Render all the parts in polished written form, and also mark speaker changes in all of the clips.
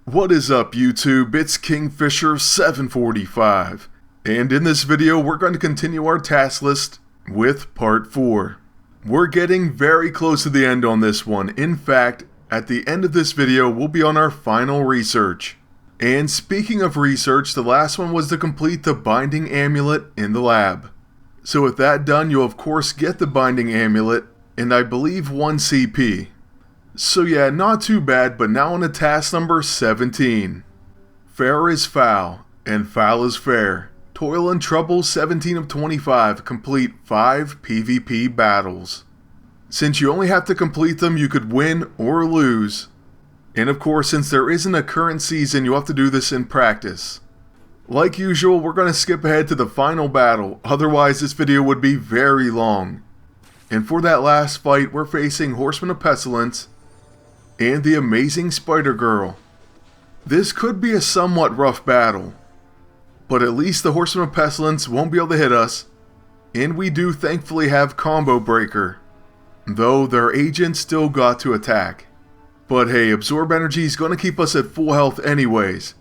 Speaker 1: What is up YouTube, it's Kingfisher745, and in this video we're going to continue our task list with part 4. We're getting very close to the end on this one. In fact, at the end of this video we'll be on our final research. And speaking of research, the last one was to complete the binding amulet in the lab. So with that done, you'll of course get the binding amulet, and I believe 1 CP. So yeah, not too bad, but now on to task number 17. Fair is foul, and foul is fair. Toil and trouble 17 of 25, complete 5 PvP battles. Since you only have to complete them, you could win or lose. And of course, since there isn't a current season, you'll have to do this in practice. Like usual, we're going to skip ahead to the final battle, otherwise this video would be very long. And for that last fight, we're facing Horseman of Pestilence and the amazing Spider-Girl. This could be a somewhat rough battle, but at least the Horseman of Pestilence won't be able to hit us, and we do thankfully have Combo Breaker, though their agent still got to attack. But hey, Absorb Energy is going to keep us at full health anyways,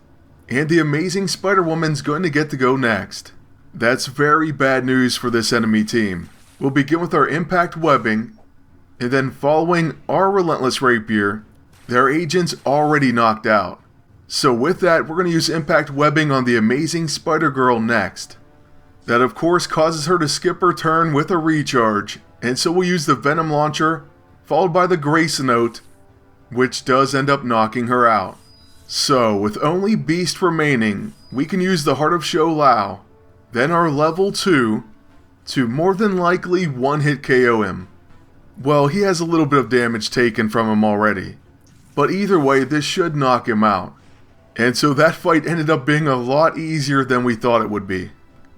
Speaker 1: and the amazing Spider-Woman's going to get to go next. That's very bad news for this enemy team. We'll begin with our Impact Webbing, and then following our Relentless Rapier, their agent's already knocked out. So with that, we're going to use Impact Webbing on the amazing Spider-Girl next. That of course causes her to skip her turn with a recharge, and so we'll use the Venom Launcher, followed by the Grace Note, which does end up knocking her out. So with only Beast remaining, we can use the Heart of Sho Lao, then our level 2, to more than likely one-hit KO him. Well, he has a little bit of damage taken from him already, but either way this should knock him out. And so that fight ended up being a lot easier than we thought it would be.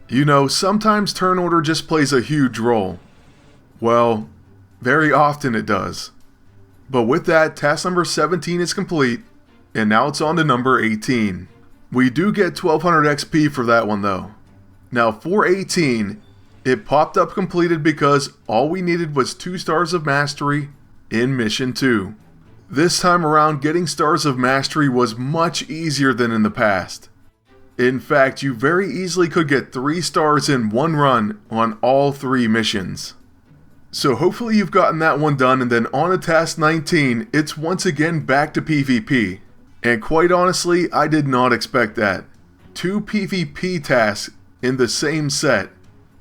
Speaker 1: You know, sometimes turn order just plays a huge role. Well, very often it does. But with that, task number 17 is complete, and now it's on to number 18. We do get 1200 XP for that one though. Now for 18, it popped up completed because all we needed was 2 Stars of Mastery in Mission 2. This time around, getting Stars of Mastery was much easier than in the past. In fact, you very easily could get 3 stars in one run on all 3 missions. So hopefully you've gotten that one done, and then on to task 19, it's once again back to PvP. And quite honestly, I did not expect that. 2 PvP tasks in the same set.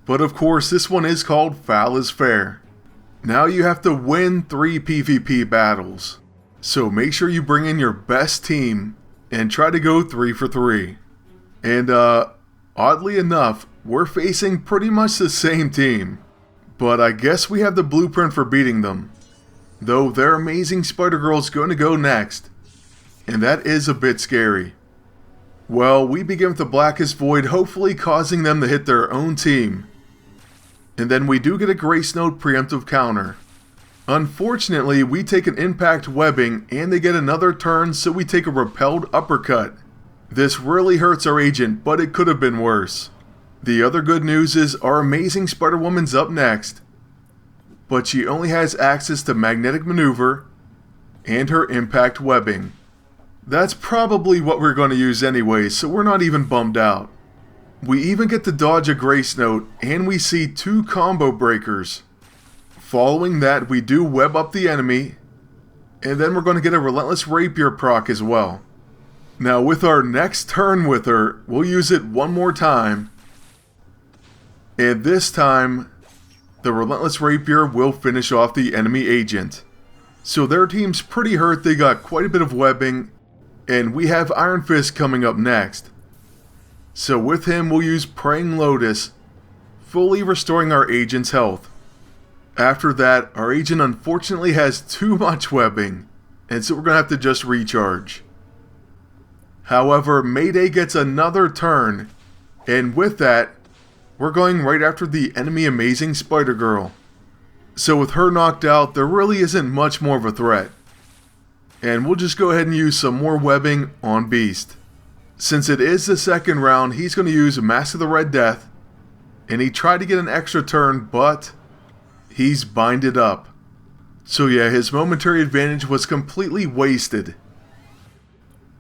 Speaker 1: But of course, this one is called Foul is Fair. Now you have to win 3 PvP battles. So make sure you bring in your best team and try to go 3 for 3. And oddly enough, we're facing pretty much the same team. But I guess we have the blueprint for beating them. Though their amazing Spider-Girl's going to go next. And that is a bit scary. Well, we begin with the Blackest Void, hopefully causing them to hit their own team. And then we do get a Grace Note preemptive counter. Unfortunately, we take an Impact Webbing and they get another turn, so we take a Repelled Uppercut. This really hurts our agent, but it could have been worse. The other good news is our amazing Spider-Woman's up next, but she only has access to Magnetic Maneuver and her Impact Webbing. That's probably what we're going to use anyway, so we're not even bummed out. We even get to dodge a Grace Note, and we see 2 Combo Breakers. Following that, we do web up the enemy, and then we're going to get a Relentless Rapier proc as well. Now with our next turn with her, we'll use it one more time, and this time, the Relentless Rapier will finish off the enemy agent. So their team's pretty hurt, they got quite a bit of webbing, and we have Iron Fist coming up next. So with him, we'll use Praying Lotus, fully restoring our agent's health. After that, our agent unfortunately has too much webbing, and so we're going to have to just recharge. However, Mayday gets another turn, and with that, we're going right after the enemy amazing Spider-Girl. So with her knocked out, there really isn't much more of a threat. And we'll just go ahead and use some more webbing on Beast. Since it is the second round, he's going to use Mask of the Red Death, and he tried to get an extra turn, but he's binded up. So yeah, his momentary advantage was completely wasted.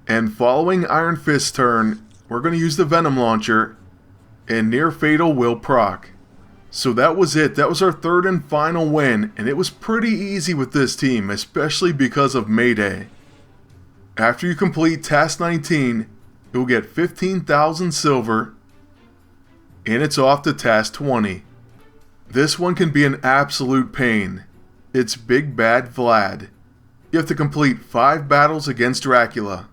Speaker 1: And following Iron Fist's turn, we're going to use the Venom Launcher, and Near Fatal will proc. So that was it. That was our third and final win, and it was pretty easy with this team, especially because of Mayday. After you complete Task 19, you'll get 15,000 silver, and it's off to Task 20. This one can be an absolute pain. It's Big Bad Vlad. You have to complete 5 battles against Dracula.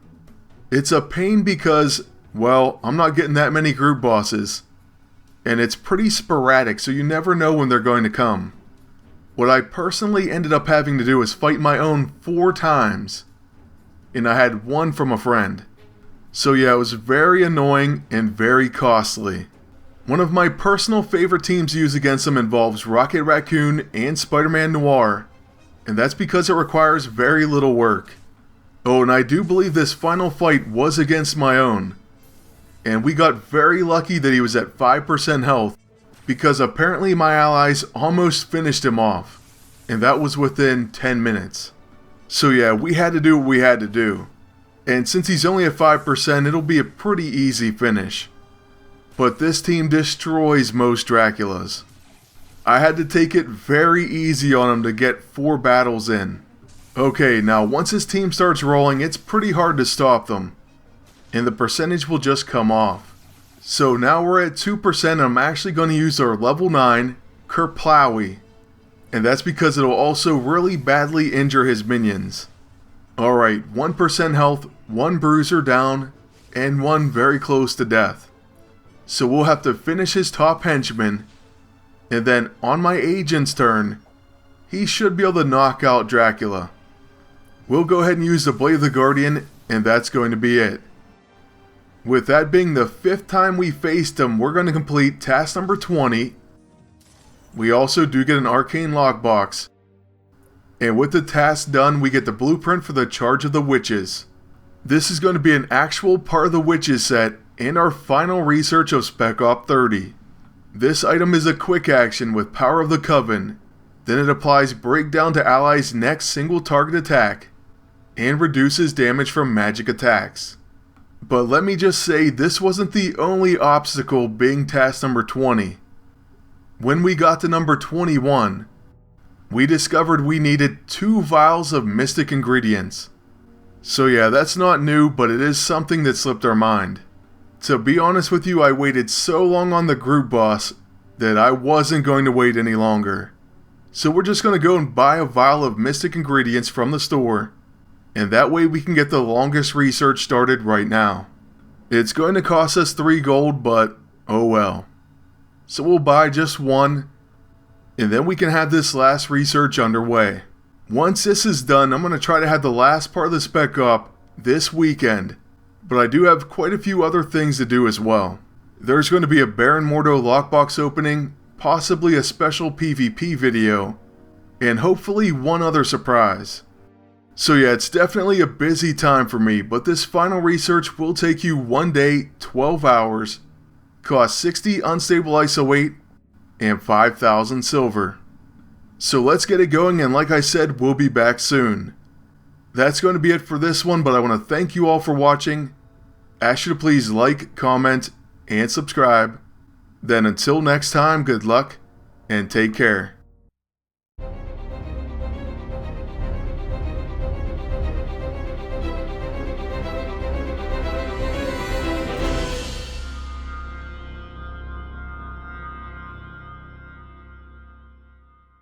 Speaker 1: It's a pain because, well, I'm not getting that many group bosses. And it's pretty sporadic, so you never know when they're going to come. What I personally ended up having to do is fight my own 4 times. And I had 1 from a friend. So yeah, it was very annoying and very costly. One of my personal favorite teams to use against them involves Rocket Raccoon and Spider-Man Noir. And that's because it requires very little work. Oh, and I do believe this final fight was against my own. And we got very lucky that he was at 5% health, because apparently my allies almost finished him off, and that was within 10 minutes. So yeah, we had to do what we had to do. And since he's only at 5%, it'll be a pretty easy finish. But this team destroys most Draculas. I had to take it very easy on him to get 4 battles in. Okay, now once his team starts rolling, it's pretty hard to stop them. And the percentage will just come off. So now we're at 2% and I'm actually going to use our level 9 Kerplowy. And that's because it'll also really badly injure his minions. Alright, 1% health, 1 bruiser down, and 1 very close to death. So we'll have to finish his top henchman, and then on my agent's turn, he should be able to knock out Dracula. We'll go ahead and use the Blade of the Guardian, and that's going to be it. With that being the 5th time we faced him, we're going to complete task number 20. We also do get an arcane lockbox. And with the task done, we get the blueprint for the Charge of the Witches. This is going to be an actual part of the Witches set and our final research of Spec Op 30. This item is a quick action with Power of the Coven. Then it applies Breakdown to allies' next single target attack and reduces damage from magic attacks. But let me just say, this wasn't the only obstacle being task number 20. When we got to number 21, we discovered we needed 2 vials of mystic ingredients. So yeah, that's not new, but it is something that slipped our mind. To be honest with you, I waited so long on the group boss that I wasn't going to wait any longer. So we're just going to go and buy a vial of mystic ingredients from the store. And that way we can get the longest research started right now. It's going to cost us 3 gold, but oh well. So we'll buy just 1, and then we can have this last research underway. Once this is done, I'm going to try to have the last part of the spec up this weekend. But I do have quite a few other things to do as well. There's going to be a Baron Mordo lockbox opening, possibly a special PvP video, and hopefully one other surprise. So yeah, it's definitely a busy time for me, but this final research will take you 1 day, 12 hours, cost 60 unstable ISO weight, and 5,000 silver. So let's get it going, and like I said, we'll be back soon. That's going to be it for this one, but I want to thank you all for watching. Ask you to please like, comment, and subscribe. Then until next time, good luck, and take care.